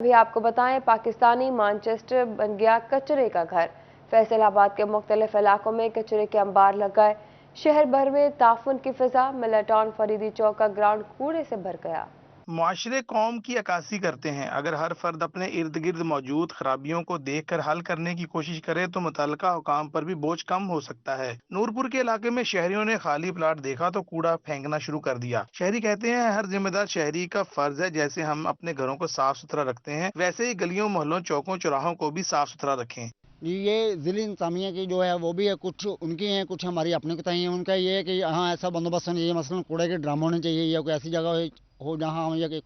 अभी आपको बताएं, पाकिस्तानी मानचेस्टर बन गया कचरे का घर। फैसलाबाद के मुख्तलिफ इलाकों में कचरे के अंबार लग गए। शहर भर में ताफुन की फिजा। मिल्टन फरीदी चौक का ग्राउंड कूड़े से भर गया। मुआशरे कौम की अक्कासी करते हैं। अगर हर फर्द अपने इर्द गिर्द मौजूद खराबियों को देख कर हल करने की कोशिश करे तो मुतल्लिका हुकाम पर भी बोझ कम हो सकता है। नूरपुर के इलाके में शहरियों ने खाली प्लाट देखा तो कूड़ा फेंकना शुरू कर दिया। शहरी कहते हैं हर जिम्मेदार शहरी का फर्ज है, जैसे हम अपने घरों को साफ सुथरा रखते हैं वैसे ही गलियों मोहल्लों चौकों चौराहों को भी साफ सुथरा रखें। ये ज़िली इंतज़ामिया की जो है वो भी है, कुछ उनकी हैं कुछ हमारी अपने को हैं। उनका ये है कि हाँ ऐसा बंदोबस्त होना चाहिए, मसलन कूड़े के ड्रम होने चाहिए या कोई ऐसी जगह हो जहाँ हम ये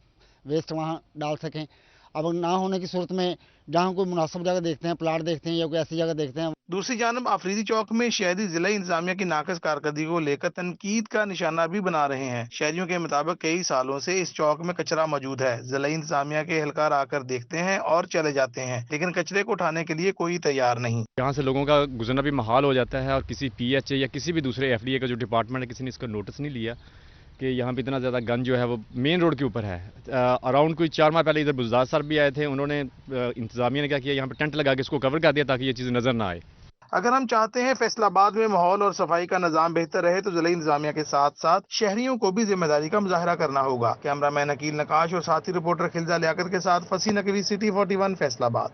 वेस्ट वहाँ डाल सकें। अब ना होने की सूरत में जहाँ कोई मुनासिब जगह देखते हैं, प्लाट देखते हैं या कोई ऐसी जगह देखते हैं। दूसरी जानब आफरीदी चौक में शहरी जिला इंतजामिया की नाकस कारकर्दगी को लेकर तनकीद का निशाना भी बना रहे हैं। शहरियों के मुताबिक कई सालों से इस चौक में कचरा मौजूद है। जिला इंतजामिया के एहलकार आकर देखते हैं और चले जाते हैं, लेकिन कचरे को उठाने के लिए कोई तैयार नहीं। यहाँ से लोगों का गुजरना भी महाल हो जाता है और किसी PH या किसी भी दूसरे FDA का जो डिपार्टमेंट है किसी ने इसका नोटिस नहीं लिया कि यहाँ पे इतना ज़्यादा गंद जो है वो मेन रोड के ऊपर है। अराउंड कोई 4 माह पहले इधर बुज़दार सर भी आए थे। उन्होंने इंतजामिया ने क्या किया, यहाँ पे टेंट लगा के इसको कवर कर दिया ताकि ये चीज़ नज़र ना आए। अगर हम चाहते हैं फैसलाबाद में माहौल और सफाई का निजाम बेहतर रहे तो जिला इंतजामिया के साथ साथ शहरियों को भी जिम्मेदारी का मुजाहरा करना होगा। कैमरामैन अकील नकाश और साथी रिपोर्टर खिलजा लियाकत के साथ फसी नकवी, सिटी 41 फैसलाबाद।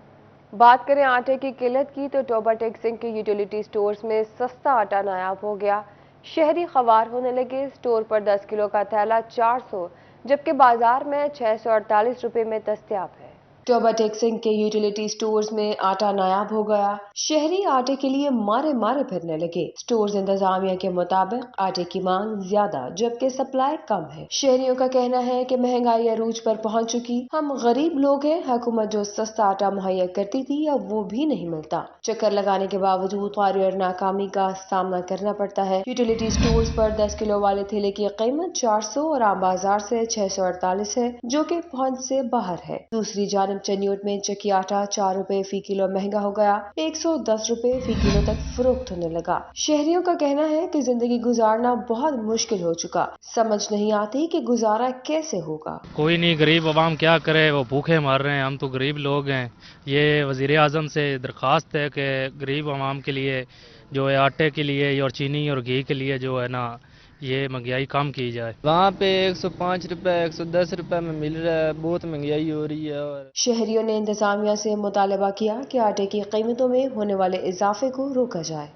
बात करें आटे की किल्लत की तो टोबा टेक सिंह के यूटिलिटी स्टोर्स में सस्ता आटा नायाब हो गया। शहरी खवार होने लगे। स्टोर पर 10 किलो का थैला 400, जबकि बाजार में 648 रुपए में दस्तयाब है। टोबा टेक सिंह के यूटिलिटी स्टोर्स में आटा नायाब हो गया। शहरी आटे के लिए मारे मारे फिरने लगे। स्टोर्स इंतजामिया के मुताबिक आटे की मांग ज्यादा जबकि सप्लाई कम है। शहरियों का कहना है कि महंगाई अरूज पर पहुंच चुकी। हम गरीब लोग हैं, हुकूमत जो सस्ता आटा मुहैया करती थी अब वो भी नहीं मिलता। चक्कर लगाने के बावजूद ख्वारी और नाकामी का सामना करना पड़ता है। यूटिलिटी स्टोर्स पर 10 किलो वाले थैले की कीमत 400 और आम बाजार से 648 है, जो कि पहुंच से बाहर है। दूसरी जानब चनियोट में चक्की आटा 4 रुपए फी किलो महंगा हो गया। 110 रुपए फी किलो तक फरोख्त होने लगा। शहरियों का कहना है कि जिंदगी गुजारना बहुत मुश्किल हो चुका। समझ नहीं आती कि गुजारा कैसे होगा। कोई नहीं, गरीब अवाम क्या करे, वो भूखे मर रहे हैं। हम तो गरीब लोग हैं। ये वजीर आजम से दरख्वास्त है कि गरीब अवाम के लिए जो है आटे के लिए और चीनी और घी के लिए जो है ना ये महंगाई कम की जाए। वहाँ पे 105 रुपए 110 रुपए में मिल रहा है, बहुत महंगाई हो रही है। और शहरियों ने इंतजामिया से मुतालबा किया कि आटे की कीमतों में होने वाले इजाफे को रोका जाए।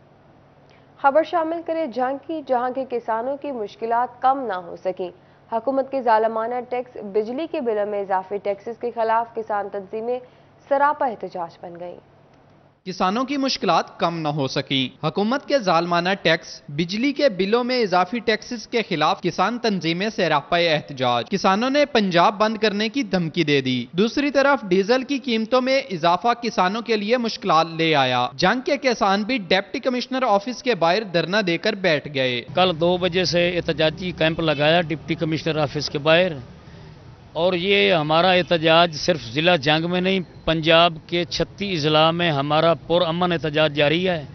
खबर शामिल करें जंग की, जहां के किसानों की मुश्किलात कम ना हो सकी। हुकूमत के जालमाना टैक्स, बिजली के बिलों में इजाफी टैक्सेस के खिलाफ किसान तंजीमें सरापा एहतजाज बन गई। किसानों की मुश्किलात कम न हो सकी। हुकूमत के जालमाना टैक्स, बिजली के बिलों में इजाफी टैक्सेस के खिलाफ किसान तंजीमें सरापा एहतजाज। किसानों ने पंजाब बंद करने की धमकी दे दी। दूसरी तरफ डीजल की कीमतों में इजाफा किसानों के लिए मुश्किलात ले आया। जंग के किसान भी डिप्टी कमिश्नर ऑफिस के बाहर धरना देकर बैठ गए। कल 2 बजे से एहतजाजी कैंप लगाया डिप्टी कमिश्नर ऑफिस के बाहर, और ये हमारा एहतजाज सिर्फ ज़िला जंग में नहीं, पंजाब के 36 अजला में हमारा पुरअमन एहतजाज जारी है।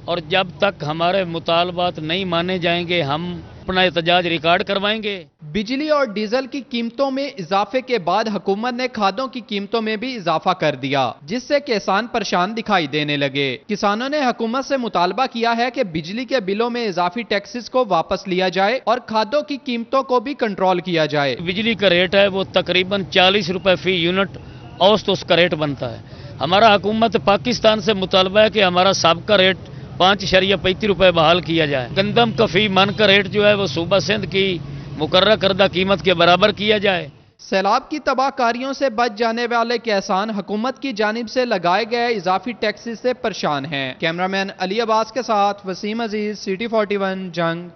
और जब तक हमारे मुतालबात नहीं माने जाएंगे हम अपना एहतजाज रिकॉर्ड करवाएंगे। बिजली और डीजल की कीमतों में इजाफे के बाद हुकूमत ने खादों की कीमतों में भी इजाफा कर दिया, जिससे किसान परेशान दिखाई देने लगे। किसानों ने हुकूमत से मुतालबा किया है कि बिजली के बिलों में इजाफी टैक्सेस को वापस लिया जाए और खादों की कीमतों को भी कंट्रोल किया जाए। बिजली का रेट है वो तकरीबन 40 रुपए फी यूनिट औसत उसका रेट बनता है। हमारा हुकूमत पाकिस्तान से मुतालबा है कि हमारा सबका रेट 5.35 रुपए बहाल किया जाए। गंदम का फी मन का रेट जो है वो सूबा सिंध की मुकर्रर करदा कीमत के बराबर किया जाए। सैलाब की तबाहकारियों से बच जाने वाले किसान हुकूमत की जानिब से लगाए गए इजाफी टैक्सेस से परेशान हैं। कैमरामैन अली अब्बास के साथ वसीम अजीज, सिटी 41 जंग।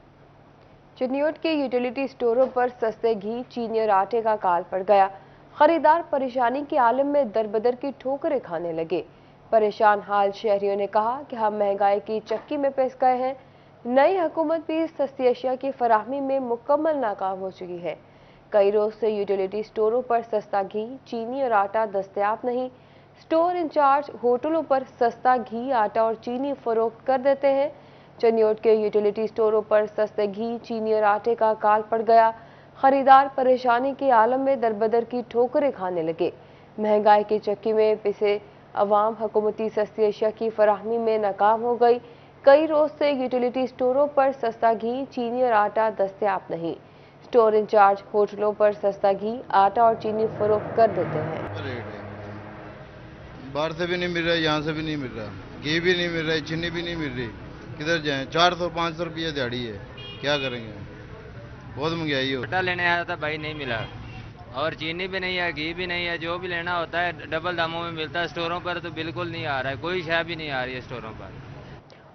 चनियोट के यूटिलिटी स्टोरों पर सस्ते घी, चीनी और आटे का काल पड़ गया। खरीदार परेशानी के आलम में दरबदर की ठोकरें खाने लगे। परेशान हाल शहरियों ने कहा कि हम महंगाई की चक्की में पिस गए हैं। नई हुकूमत भी सस्ती अशिया की फराहमी में मुकम्मल नाकाम हो चुकी है। कई रोज से यूटिलिटी स्टोरों पर सस्ता घी, चीनी और आटा दस्तयाब नहीं। स्टोर इंचार्ज होटलों पर सस्ता घी, आटा और चीनी फरोख्त कर देते हैं। चनियोट के यूटिलिटी स्टोरों पर सस्ते घी, चीनी और आटे का काल पड़ गया। खरीदार परेशानी के आलम में दरबदर की ठोकरें खाने लगे। महंगाई की चक्की में पिसे अवाम हुकूमती सस्ती अशिया की फराहमी में नाकाम हो गई। कई रोज से यूटिलिटी स्टोरों पर सस्ता घी, चीनी और आटा दस्तयाब नहीं। स्टोर इंचार्ज होटलों पर सस्ता घी, आटा और चीनी फरोख्त कर देते हैं। बाहर से भी नहीं मिल रहा, यहाँ से भी नहीं मिल रहा, घी भी नहीं मिल रहा, चीनी भी नहीं मिल रही। किधर जाएं? 400-500 रुपये दिहाड़ी है, क्या करेंगे? बहुत महंगाई हो। आटा लेने आया था भाई, नहीं मिला, और चीनी भी नहीं है, घी भी नहीं है। जो भी लेना होता है डबल दामों में मिलता है। स्टोरों पर तो बिल्कुल नहीं आ रहा है, कोई शय भी नहीं आ रही है स्टोरों पर।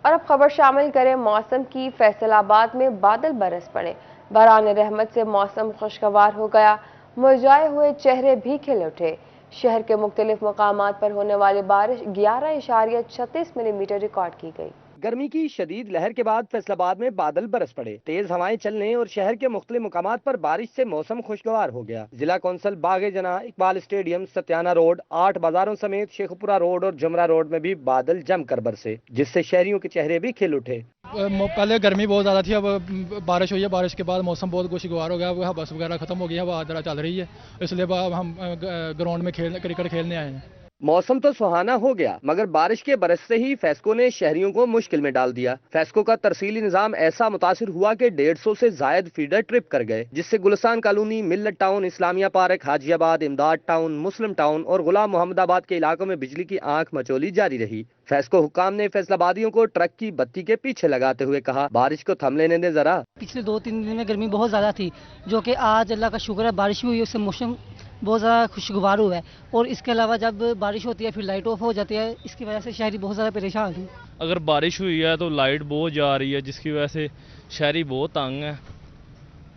और अब खबर शामिल करें मौसम की। फैसलाबाद में बादल बरस पड़े, बरआन रहमत से मौसम खुशगवार हो गया, मुरझाए हुए चेहरे भी खिल उठे। शहर के मुख्तलिफ मकामात पर होने वाली बारिश 11.36 मिलीमीटर रिकॉर्ड की गई। गर्मी की शदीद लहर के बाद फैसलाबाद में बादल बरस पड़े, तेज हवाएं चलने और शहर के मुख्तलिफ मुकामात पर बारिश से मौसम खुशगवार हो गया। जिला कौंसिल बागे जना, इकबाल स्टेडियम, सत्याना रोड, 8 बाजारों समेत शेखपुरा रोड और जमरा रोड में भी बादल जमकर बरसे, जिससे शहरियों के चेहरे भी खिल उठे। पहले गर्मी बहुत ज़्यादा थी, अब बारिश हुई है, बारिश के बाद मौसम बहुत खुशगवार हो गया। वह बस वगैरह खत्म हो गई है, हवा जरा चल रही है, इसलिए हम ग्राउंड में क्रिकेट खेलने आए हैं। मौसम तो सुहाना हो गया, मगर बारिश के बरसते ही फेस्को ने शहरियों को मुश्किल में डाल दिया। फेस्को का तरसीली निजाम ऐसा मुतासिर हुआ कि 150 से जायद फीडर ट्रिप कर गए, जिससे गुलस्तान कॉलोनी, मिल्लत टाउन, इस्लामिया पार्क, हाजियाबाद, इमदाद टाउन, मुस्लिम टाउन और गुलाम मोहम्मदाबाद के इलाकों में बिजली की आंख मचोली जारी रही। फेस्को हुक्काम ने फैसलाबादियों को ट्रक की बत्ती के पीछे लगाते हुए कहा, बारिश को थम लेने दे जरा। पिछले 2-3 दिन में गर्मी बहुत ज्यादा थी, जो कि आज अल्लाह का शुक्र है बारिश हुई, उससे मौसम बहुत ज़्यादा खुशगवार हुआ है। और इसके अलावा जब बारिश होती है फिर लाइट ऑफ हो जाती है, इसकी वजह से शहरी बहुत ज़्यादा परेशान हैं। अगर बारिश हुई है तो लाइट बहुत जा रही है, जिसकी वजह से शहरी बहुत तंग है।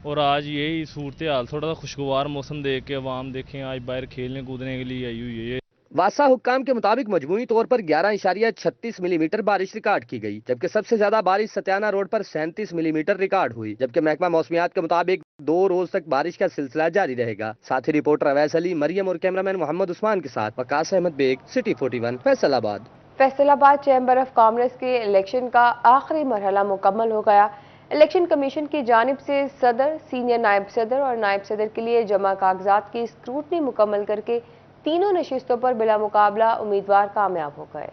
और आज यही सूरत हाल, थोड़ा सा खुशगवार मौसम देख के अवाम देखें आज बाहर खेलने कूदने के लिए आई हुई है। वासा हुक्काम के मुताबिक मजमूई तौर पर 11.36 मिलीमीटर बारिश रिकॉर्ड की गई, जबकि सबसे ज्यादा बारिश सत्याना रोड पर 37 मिलीमीटर रिकॉर्ड हुई, जबकि महकमा मौसमियात के मुताबिक 2 रोज तक बारिश का सिलसिला जारी रहेगा। साथ ही रिपोर्टर अवैस अली, मरियम और कैमरामैन मोहम्मद उस्मान के साथ Waqas Ahmad Baig, city 41, Faisalabad. Faisalabad chamber of commerce के इलेक्शन का आखिरी मरहला मुकम्मल हो गया। इलेक्शन कमीशन की जानिब से सदर, सीनियर नायब सदर और नायब सदर के लिए जमा कागजात की स्क्रूटनी मुकम्मल करके तीनों नशिस्तों पर बिला मुकाबला उम्मीदवार कामयाब हो गए।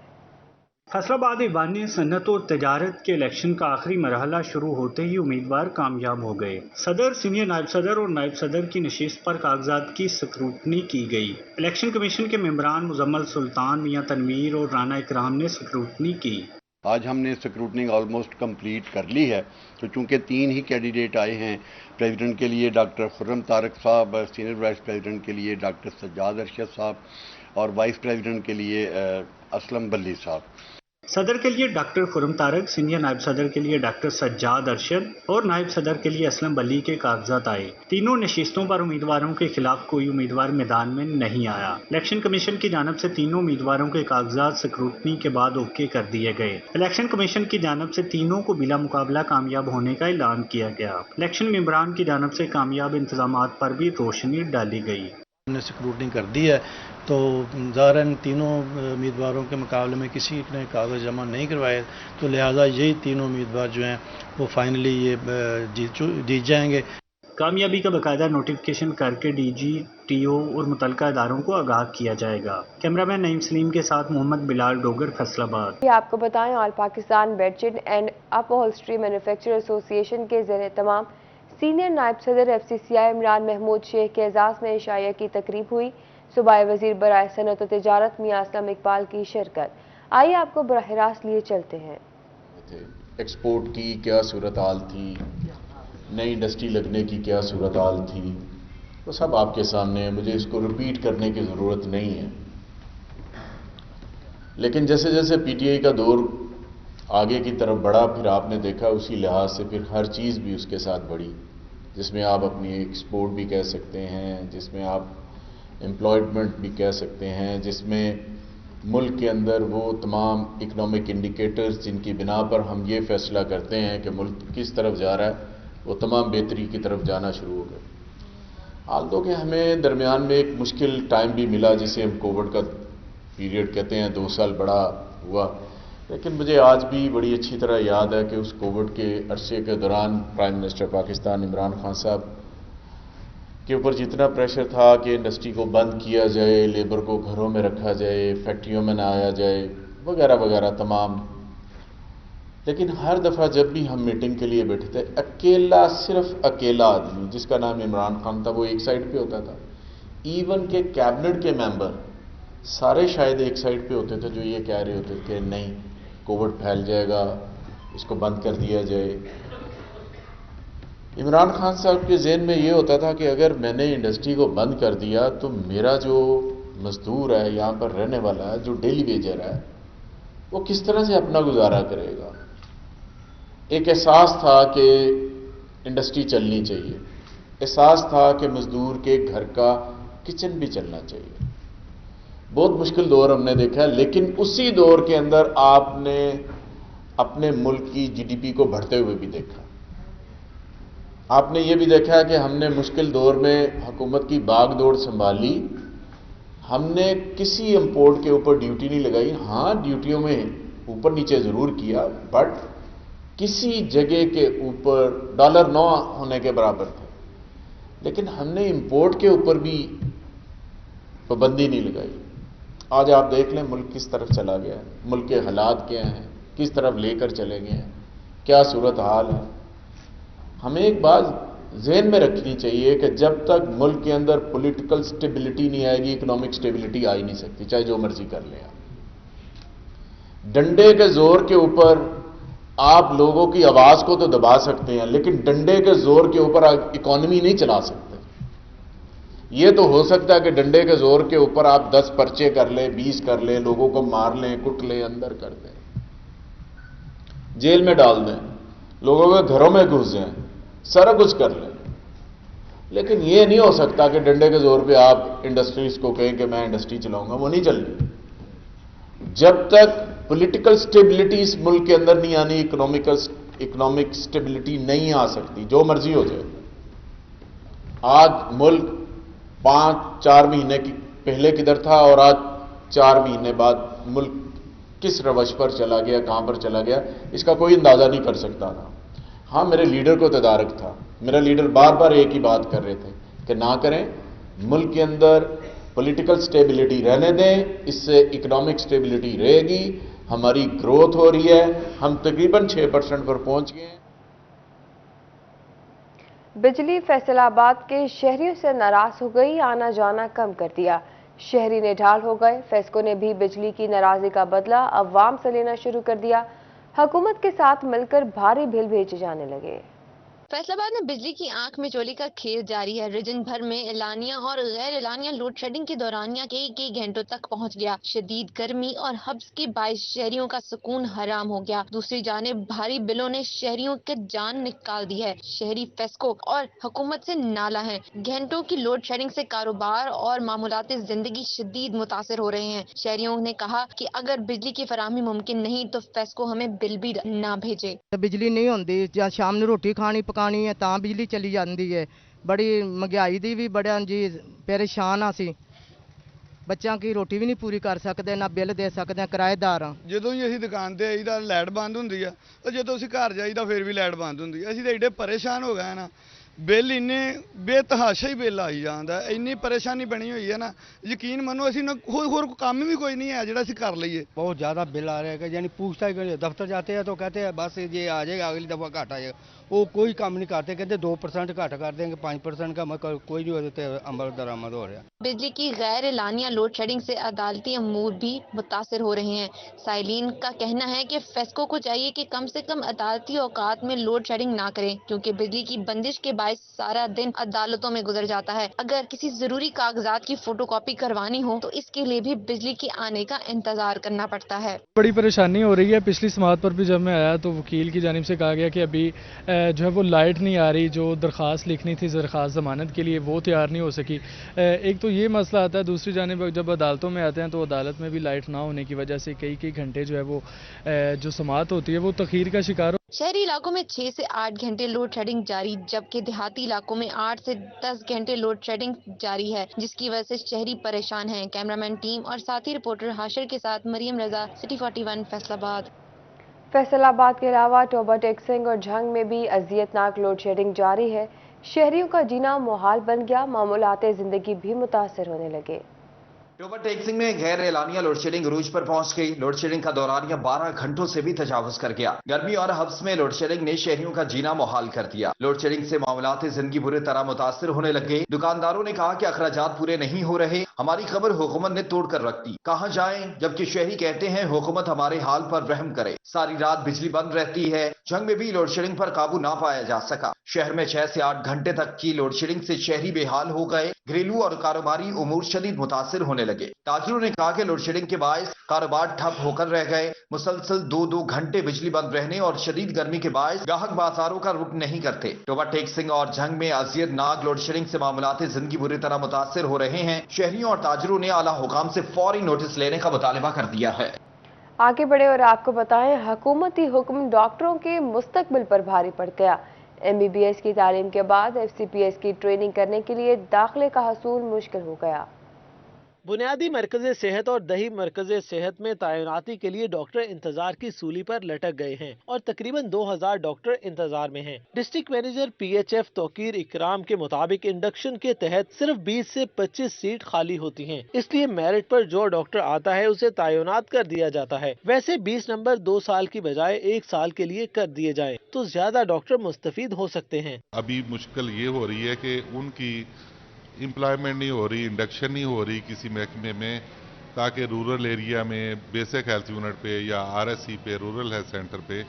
फैसलाबाद ईवान सन्नत और तजारत के इलेक्शन का आखिरी मरहला शुरू होते ही उम्मीदवार कामयाब हो गए। सदर, सीनियर नायब सदर और नायब सदर की नशिस्त पर कागजात की स्क्रूटनी की गई। इलेक्शन कमीशन के मेंबरान मुजम्मल सुल्तान, मियां तनवीर और राना इकराम ने स्क्रूटनी की। आज हमने स्क्रूटनी ऑलमोस्ट कंप्लीट कर ली है, तो चूंकि 3 ही कैंडिडेट आए हैं प्रेसिडेंट के लिए, डॉक्टर खुर्रम तारक साहब, सीनियर वाइस प्रेसिडेंट के लिए डॉक्टर सज्जाद अरशद साहब और वाइस प्रेसिडेंट के लिए असलम बल्ली साहब। सदर के लिए डॉक्टर खुर्रम तारक, सीनियर नायब सदर के लिए डॉक्टर सज्जाद अरशद और नायब सदर के लिए असलम बल्ली के कागजात आए। तीनों नशिस्तों पर उम्मीदवारों के खिलाफ कोई उम्मीदवार मैदान में नहीं आया। इलेक्शन कमीशन की जानिब से तीनों उम्मीदवारों के कागजात स्क्रूटनी के बाद ओके कर दिए गए। इलेक्शन कमीशन की जानिब से तीनों को बिला मुकाबला कामयाब होने का ऐलान किया गया। इलेक्शन मेंबरान की जानिब से कामयाब इंतजामात पर भी रोशनी डाली गई। हमने स्क्रूटनी कर दी है, तो ज़ाहिरन तीनों उम्मीदवारों के मुकाबले में किसी ने कागज़ जमा नहीं करवाए, तो लिहाजा यही तीनों उम्मीदवार जो हैं वो फाइनली ये जीत जाएंगे। कामयाबी का बाकायदा नोटिफिकेशन करके डीजी, टीओ और मुतलका इदारों को आगाह किया जाएगा। कैमरामैन नईम सलीम के साथ मोहम्मद बिलाल, डोगर, फैसलाबाद। आपको बताएं, all Pakistan bedsheet and upholstery manufacturer association के ज़ेर तमाम सीनियर नायब सदर FCCI इमरान महमूद शेख के एजाज़ में इशाया की तकरीब हुई। सूबाई वजीर बराए सनअत व तिजारत मियां असलम इकबाल की शिरकत। आइए आपको बराह रास्त लिए चलते हैं। एक्सपोर्ट की क्या सूरत हाल थी, नई इंडस्ट्री लगने की क्या सूरत हाल थी, वो सब आपके सामने है, मुझे इसको रिपीट करने की ज़रूरत नहीं है। लेकिन जैसे जैसे PTI का दौर आगे की तरफ बढ़ा, फिर आपने देखा उसी लिहाज से फिर हर चीज़ भी उसके साथ बढ़ी, जिसमें आप अपनी एक्सपोर्ट भी कह सकते हैं, जिसमें आप एम्प्लॉयमेंट भी कह सकते हैं, जिसमें मुल्क के अंदर वो तमाम इकनॉमिक इंडिकेटर्स जिनकी बिना पर हम ये फैसला करते हैं कि मुल्क किस तरफ जा रहा है, वो तमाम बेहतरी की तरफ जाना शुरू हो गए। हाल तो कि हमें दरमियान में एक मुश्किल टाइम भी मिला, जिसे हम कोविड का पीरियड कहते हैं, 2 साल बड़ा हुआ, लेकिन मुझे आज भी बड़ी अच्छी तरह याद है कि उस कोविड के अरसे के दौरान प्राइम मिनिस्टर पाकिस्तान इमरान खान साहब के ऊपर जितना प्रेशर था कि इंडस्ट्री को बंद किया जाए, लेबर को घरों में रखा जाए, फैक्ट्रियों में ना आया जाए, वगैरह वगैरह तमाम। लेकिन हर दफ़ा जब भी हम मीटिंग के लिए बैठे थे, अकेला, सिर्फ अकेला आदमी जिसका नाम इमरान खान था, वो एक साइड पे होता था। इवन के कैबिनेट के मेंबर सारे शायद एक साइड पे होते थे, जो ये कह रहे होते थे नहीं कोविड फैल जाएगा, इसको बंद कर दिया जाए। इमरान खान साहब के ज़हन में ये होता था कि अगर मैंने इंडस्ट्री को बंद कर दिया तो मेरा जो मजदूर है, यहाँ पर रहने वाला है, जो डेली वेजर है, वो किस तरह से अपना गुजारा करेगा। एक एहसास था कि इंडस्ट्री चलनी चाहिए, एहसास था कि मजदूर के घर का किचन भी चलना चाहिए। बहुत मुश्किल दौर हमने देखा है, लेकिन उसी दौर के अंदर आपने अपने मुल्क की जीडीपी को बढ़ते हुए भी देखा। आपने ये भी देखा है कि हमने मुश्किल दौर में हुकूमत की बागडोर संभाली, हमने किसी इंपोर्ट के ऊपर ड्यूटी नहीं लगाई। हाँ, ड्यूटियों में ऊपर नीचे जरूर किया, बट किसी जगह के ऊपर $9 होने के बराबर थे। लेकिन हमने इंपोर्ट के ऊपर भी पाबंदी नहीं लगाई। आज आप देख लें मुल्क किस तरफ चला गया है, मुल्क के हालात क्या हैं, किस तरफ लेकर चले गए हैं, क्या सूरत हाल है। हमें एक बात ज़हन में रखनी चाहिए कि जब तक मुल्क के अंदर पॉलिटिकल स्टेबिलिटी नहीं आएगी, इकोनॉमिक स्टेबिलिटी आ ही नहीं सकती, चाहे जो मर्जी कर लें आप। डंडे के जोर के ऊपर आप लोगों की आवाज को तो दबा सकते हैं, लेकिन डंडे के जोर के ऊपर इकोनॉमी नहीं चला सकते। यह तो हो सकता है कि डंडे के जोर के ऊपर आप 10 पर्चे कर लें, 20 कर लें, लोगों को मार लें, कुट लें, अंदर कर दें, जेल में डाल दें, लोगों के घरों में घुस जाएं, सारा कुछ कर लें। लेकिन यह नहीं हो सकता कि डंडे के जोर पे आप इंडस्ट्रीज को कहें कि मैं इंडस्ट्री चलाऊंगा, वो नहीं चलनी। जब तक पॉलिटिकल स्टेबिलिटी इस मुल्क के अंदर नहीं आनी, इकोनॉमिक स्टेबिलिटी नहीं आ सकती, जो मर्जी हो जाए। आज मुल्क 5-4 महीने पहले किधर था और आज 4 महीने बाद मुल्क किस रवश पर चला गया, कहां पर चला गया, इसका कोई अंदाजा नहीं कर सकता था। हाँ, मेरे लीडर को तदारक था, मेरा लीडर बार बार एक ही बात कर रहे थे कि ना करें, मुल्क के अंदर पॉलिटिकल स्टेबिलिटी रहने दें, इससे इकोनॉमिक स्टेबिलिटी रहेगी, हमारी ग्रोथ हो रही है, हम तकरीबन 6% पर पहुंच गए हैं। बिजली फैसलाबाद के शहरियों से नाराज हो गई, आना जाना कम कर दिया, शहरी निढाल हो गए। फेस्को ने भी बिजली की नाराजगी का बदला अवाम से लेना शुरू कर दिया, हुकूमत के साथ मिलकर भारी बिल भेजे जाने लगे। फैसलाबाद में बिजली की आंख में चोली का खेल जारी है। रीजन भर में एलानिया और गैर एलानिया लोड शेडिंग के दौरानिया कई घंटों तक पहुंच गया। शदीद गर्मी और हब्स के बायस शहरियों का सुकून हराम हो गया। दूसरी जानिब भारी बिलों ने शहरियों के जान निकाल दी है। शहरी फेस्को और हुकूमत से नाला है। घंटों की लोड शेडिंग से कारोबार और मामूलाती जिंदगी शदीद मुतासिर हो रहे हैं। शहरियों ने कहा कि अगर बिजली की फराहमी मुमकिन नहीं तो फेस्को हमें बिल भी ना भेजे। बिजली नहीं होती, ਜਾਂ शाम ਨੂੰ रोटी खानी पकानी है ਤਾਂ बिजली चली जाती है। बड़ी महंगाई दी भी बड़ा जी परेशान आ सी, ਬੱਚਿਆਂ की रोटी भी नहीं पूरी कर सकते, ना बिल दे सकते, किराएदार हाँ। ਜਦੋਂ ਹੀ ਅਸੀਂ ਦੁਕਾਨ ਤੇ ਆਈਦਾ ਲਾਈਟ ਬੰਦ ਹੁੰਦੀ ਆ, ਤੇ ਜਦੋਂ ਅਸੀਂ ਘਰ ਜਾਈਦਾ ਫਿਰ ਵੀ ਲਾਈਟ ਬੰਦ ਹੁੰਦੀ ਆ। ਅਸੀਂ ਤਾਂ ਏਡੇ ਪਰੇਸ਼ਾਨ ਹੋ ਗਏ ਨਾ, ਬਿੱਲ ਇੰਨੇ ਬੇਤਹਾਸ਼ਾ ਹੀ ਬਿੱਲ ਆਈ ਜਾਂਦਾ, ਇੰਨੀ ਪਰੇਸ਼ਾਨੀ ਬਣੀ ਹੋਈ ਹੈ ਨਾ, ਯਕੀਨ ਮੰਨੋ ਅਸੀਂ ਨਾ ਹੋਰ ਕੰਮ ਵੀ ਕੋਈ नहीं है ਜਿਹੜਾ ਅਸੀਂ ਕਰ ਲਈਏ। बहुत ज़्यादा बिल आ रहा है, यानी पूछता ही दफ्तर जाते हैं तो कहते हैं बस ये आ जाएगा, अगली दफ़ा घट आ जाएगा। वो कोई काम नहीं करते, कहते 2% घट कर देंगे, 5% का कोई नहीं होते अमल दरामद हो रहा है। बिजली की गैर एलानिया लोड शेडिंग से अदालती अमूर भी मुतासिर हो रहे हैं। साइलिन का कहना है कि फेस्को को चाहिए कि कम से कम अदालती औकात में लोड शेडिंग ना करें, क्योंकि बिजली की बंदिश के बायस सारा दिन अदालतों में गुजर जाता है। अगर किसी जरूरी कागजात की फोटोकॉपी करवानी हो तो इसके लिए भी बिजली के आने का इंतजार करना पड़ता है। बड़ी परेशानी हो रही है। पिछली समाअत पर भी जब मैं आया तो वकील की जानिब से कहा गया कि अभी जो है वो लाइट नहीं आ रही, जो दरख्वास्त लिखनी थी दरख्वास्त ज़मानत के लिए वो तैयार नहीं हो सकी। एक तो ये मसला आता है, दूसरी जानिब जब अदालतों में आते हैं तो अदालत में भी लाइट ना होने की वजह से कई घंटे जो है वो जो समाअत होती है वो तखीर का शिकार। शहरी इलाकों में 6 से 8 घंटे लोड शेडिंग जारी, जबकि देहाती इलाकों में 8 से 10 घंटे लोड शेडिंग जारी है, जिसकी वजह से शहरी परेशान हैं। कैमरामैन टीम और साथी रिपोर्टर हाशिर के साथ मरियम रजा, सिटी 41 फैसलाबाद। फैसलाबाद के अलावा टोबा टेक्सिंग और झंग में भी अजियतनाक लोड शेडिंग जारी है। शहरियों का जीना मुहाल बन गया, मामूलात जिंदगी भी मुतासर होने लगे। टोबर टेक्सिंग में गैर एलानिया लोड शेडिंग अरूज पर पहुंच गई। लोड शेडिंग का दौरानिया 12 घंटों से भी तजावुज कर गया। गर्मी और हब्स में लोड शेडिंग ने शहरियों का जीना मुहाल कर दिया। लोड शेडिंग से मामलात जिंदगी बुरी तरह मुतासर होने लग गए। दुकानदारों ने कहा कि अखराजात पूरे नहीं हो रहे, हमारी खबर हुकूमत ने तोड़ कर रख दी, कहाँ जाएं, जबकि शहरी कहते हैं हुकूमत हमारे हाल पर रहम करे। सारी रात बिजली बंद रहती है। जंग में भी लोड शेडिंग पर काबू ना पाया जा सका। शहर में 6 से 8 घंटे तक की लोड शेडिंग से शहरी बेहाल हो गए। घरेलू और कारोबारी उमूर शदीद मुतासिर होने लगे। ताजिरों ने कहा कि लोड शेडिंग के बायस कारोबार ठप होकर रह गए। मुसलसल 2-2 घंटे बिजली बंद रहने और शदीद गर्मी के बायस ग्राहक बाजारों का रुख नहीं करते। टोबर टेक्सिंग और जंग में अजियत नाक लोड शेडिंग से मामलात जिंदगी बुरी तरह मुतासिर हो रहे हैं। शहरियों और ताजिरों ने आला हुकाम से फौरी नोटिस लेने का मुतालिबा कर दिया है। आगे बढ़े और आपको बताएं, हुकूमती हुक्म डॉक्टरों के मुस्तकबिल पर भारी पड़ गया। MBBS की तालीम के बाद FCPS की ट्रेनिंग करने के लिए दाखिले का हसूल मुश्किल हो गया। बुनियादी मरकज़ सेहत और दही मरकज़ सेहत में तैनाती के लिए डॉक्टर इंतजार की सूली पर लटक गए हैं और तकरीबन 2000 डॉक्टर इंतजार में हैं। डिस्ट्रिक्ट मैनेजर PHF तौकीर इकराम के मुताबिक इंडक्शन के तहत सिर्फ 20 से 25 सीट खाली होती हैं, इसलिए मेरिट पर जो डॉक्टर आता है उसे तैनात कर दिया जाता है। वैसे 20 नंबर 2 साल की बजाय 1 साल के लिए कर दिए जाए तो ज्यादा डॉक्टर मुस्तफीद हो सकते हैं। अभी मुश्किल ये हो रही है कि उनकी एम्प्लॉयमेंट नहीं हो रही, इंडक्शन नहीं हो रही किसी महकमे में, ताकि रूरल एरिया में बेसिक हेल्थ यूनिट पे या RSC पे, रूरल हेल्थ सेंटर पे,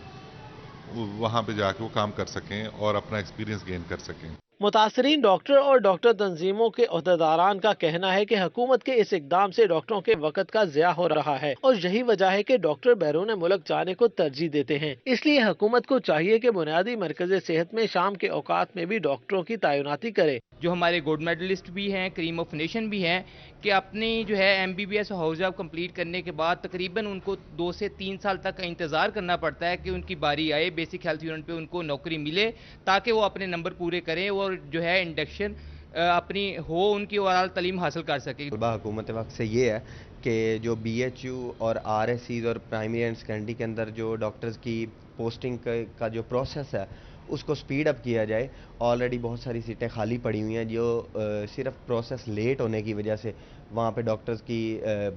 वहाँ पे जाके वो काम कर सकें और अपना एक्सपीरियंस गेन कर सकें। मुतासरीन डॉक्टर और डॉक्टर तंजीमों के अहदेदारान का कहना है कि हुकूमत के इस इकदाम से डॉक्टरों के वक्त का ज़िया हो रहा है और यही वजह है कि डॉक्टर बैरून मुल्क जाने को तरजीह देते हैं। इसलिए हुकूमत को चाहिए कि बुनियादी मरकज़ सेहत में शाम के औकात में भी डॉक्टरों की तैनाती करे। जो हमारे गोल्ड मेडलिस्ट भी हैं, क्रीम ऑफ नेशन भी हैं, कि अपनी जो है MBBS हाउस जॉब कंप्लीट करने के बाद तकरीबन उनको 2 से 3 साल तक का इंतज़ार करना पड़ता है कि उनकी बारी आए, बेसिक हेल्थ यूनिट पे उनको नौकरी मिले ताकि वो अपने नंबर पूरे करें और जो है इंडक्शन अपनी हो उनकी ओवरऑल तालीम हासिल कर सके। हुकूमत वक्त से ये है कि जो BHU और RSCs और प्राइमरी एंड सेकेंडरी के अंदर जो डॉक्टर्स की पोस्टिंग का जो प्रोसेस है उसको स्पीड अप किया जाए। ऑलरेडी बहुत सारी सीटें खाली पड़ी हुई हैं जो सिर्फ प्रोसेस लेट होने की वजह से वहाँ पे डॉक्टर्स की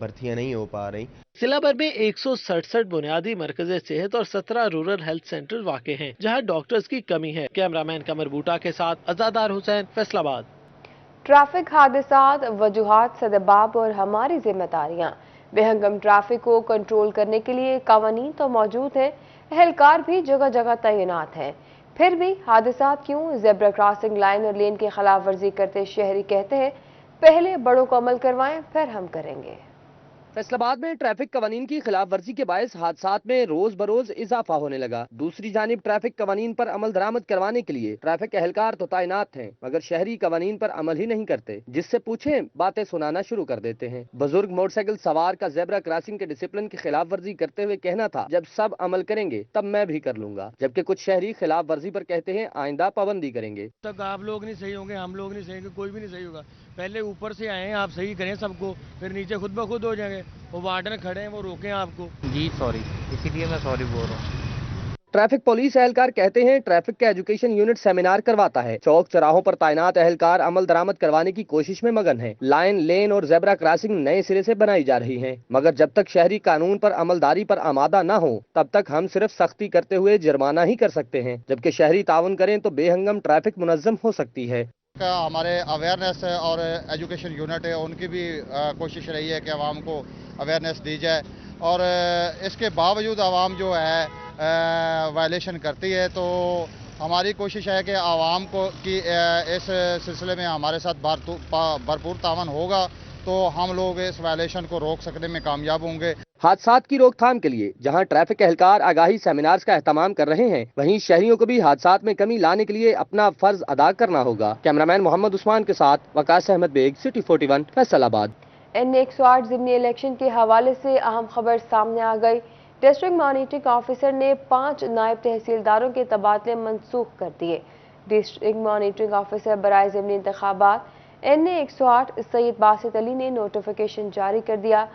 भर्तियाँ नहीं हो पा रही। जिला भर में 167 बुनियादी मरकज़ सेहत और 17 रूरल हेल्थ सेंटर वाक़ हैं जहाँ डॉक्टर्स की कमी है। कैमरामैन कमर बूटा के साथ अज़ादार हुसैन, फैसलाबाद। ट्रैफिक हादसात, वजूहात, सदबाब और हमारी जिम्मेदारियां। बेहंगम ट्रैफिक को कंट्रोल करने के लिए कानून तो मौजूद है, एहलकार भी जगह जगह तैनात हैं, फिर भी हादसात क्यों? ज़ेब्रा क्रॉसिंग लाइन और लेन की खिलाफ वर्जी करते शहरी कहते हैं पहले बड़ों को अमल करवाएं फिर हम करेंगे। फैसलाबाद में ट्रैफिक कवानीन की खिलाफ वर्जी के बायस हादसात में रोज बरोज इजाफा होने लगा। दूसरी जानिब ट्रैफिक कवानीन पर अमल दरामद करवाने के लिए ट्रैफिक एहलकार तो तैनात हैं, मगर शहरी कवानीन पर अमल ही नहीं करते। जिससे पूछे बातें सुनाना शुरू कर देते हैं। बुजुर्ग मोटरसाइकिल सवार का ज़ेब्रा क्रॉसिंग के डिसिप्लिन की खिलाफ वर्जी करते हुए कहना था जब सब अमल करेंगे तब मैं भी कर लूंगा, जबकि कुछ शहरी खिलाफ वर्जी पर कहते हैं आइंदा पाबंदी करेंगे। तक आप लोग नहीं सही होंगे, हम लोग नहीं सही होंगे, कोई भी नहीं सही होगा। पहले ऊपर से आए हैं, आप सही करें सबको, फिर नीचे खुद ब खुद हो जाएंगे। वो वार्डन खड़े हैं, वो रोकें आपको। जी सॉरी, इसीलिए मैं सॉरी बोल रहा हूँ। ट्रैफिक पुलिस एहलकार कहते हैं ट्रैफिक का एजुकेशन यूनिट सेमिनार करवाता है। चौक चौराहों पर तैनात एहलकार अमल दरामद करवाने की कोशिश में मगन है। लाइन, लेन और ज़ेब्रा क्रॉसिंग नए सिरे से बनाई जा रही हैं, मगर जब तक शहरी कानून पर अमलदारी पर आमादा न हो तब तक हम सिर्फ सख्ती करते हुए जुर्माना ही कर सकते हैं, जबकि शहरी ताउन करें तो बेहंगम ट्रैफिक मुनज़्ज़म हो सकती है। हमारे अवेयरनेस और एजुकेशन यूनिट है, उनकी भी कोशिश रही है कि आवाम को अवेयरनेस दी जाए और इसके बावजूद आवाम जो है वायलेशन करती है। तो हमारी कोशिश है कि आवाम को की इस सिलसिले में हमारे साथ भरपूर तावन होगा तो हम लोग इस वायलेशन को रोक सकने में कामयाब होंगे। हादसात की रोकथाम के लिए जहां ट्रैफिक एहलकार आगाही सेमिनार्स का एहतमाम कर रहे हैं, वहीं शहरियों को भी हादसात में कमी लाने के लिए अपना फर्ज अदा करना होगा। कैमरामैन मोहम्मद उस्मान के साथ वकास अहमद बेग, सिटी 41, फैसलाबाद। N108 ज़िमनी इलेक्शन के हवाले से अहम खबर सामने आ गई। डिस्ट्रिक्ट मॉनिटरिंग ऑफिसर ने 5 नायब तहसीलदारों के तबादले मनसूख कर दिए। डिस्ट्रिक्ट मॉनिटरिंग ऑफिसर बराए ज़िमनी इंतखाबात NA108 सैयद बासित अली ने नोटिफिकेशन जारी कर दिया।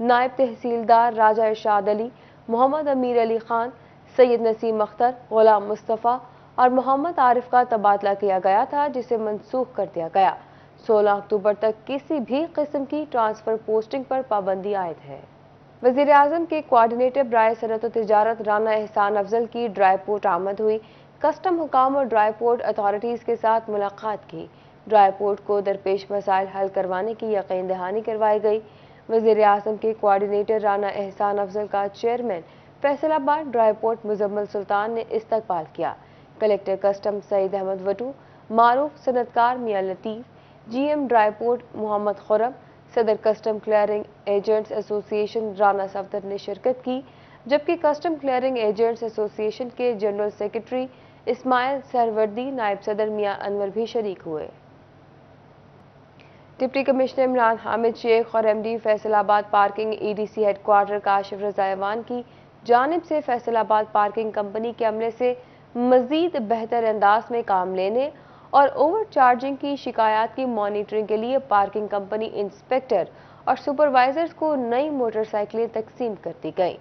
नायब तहसीलदार राजा इरशाद अली, मोहम्मद अमीर अली खान, सैयद नसीम अख्तर, गुलाम मुस्तफ़ा और मोहम्मद आरिफ का तबादला किया गया था, जिसे मनसूख कर दिया गया। 16 अक्टूबर तक किसी भी किस्म की ट्रांसफर पोस्टिंग पर पाबंदी आयद है। वज़ीर आज़म के कोऑर्डिनेटर बराए सनअत व तिजारत राना एहसान अफजल की ड्राई पोर्ट आमद हुई। कस्टम हुकाम और ड्राई पोर्ट अथॉरिटीज़ के साथ मुलाकात की। ड्राई पोर्ट को दरपेश मसाइल हल करवाने की यकीन दहानी करवाई गई। वज़ीर आज़म के कोऑर्डिनेटर राना एहसान अफजल का chairman Faisalabad dry port Muzammil Sultan ने इस्तकबाल किया। कलेक्टर कस्टम सईद अहमद वटू, मारूफ सनतकार Mian Latif, GM dry port Mohammad Khurram, सदर custom clearing agents association Rana Safdar ने शिरकत की, जबकि कस्टम क्लियरिंग एजेंट्स एसोसिएशन के जनरल सेक्रेटरी इस्माइल सरवर्दी, नायब सदर मियां अनवर भी शरीक हुए। डिप्टी कमिश्नर इमरान हामिद शेख और MD Faisalabad parking EDC headquarter Kashif Raza ऐवान की जानिब से फैसलाबाद पार्किंग कंपनी के अमले से मजीद बेहतर अंदाज में काम लेने और ओवर चार्जिंग की शिकायत की मॉनिटरिंग के लिए पार्किंग कंपनी इंस्पेक्टर और सुपरवाइजर्स को नई मोटरसाइकिलें तकसीम कर दी गई।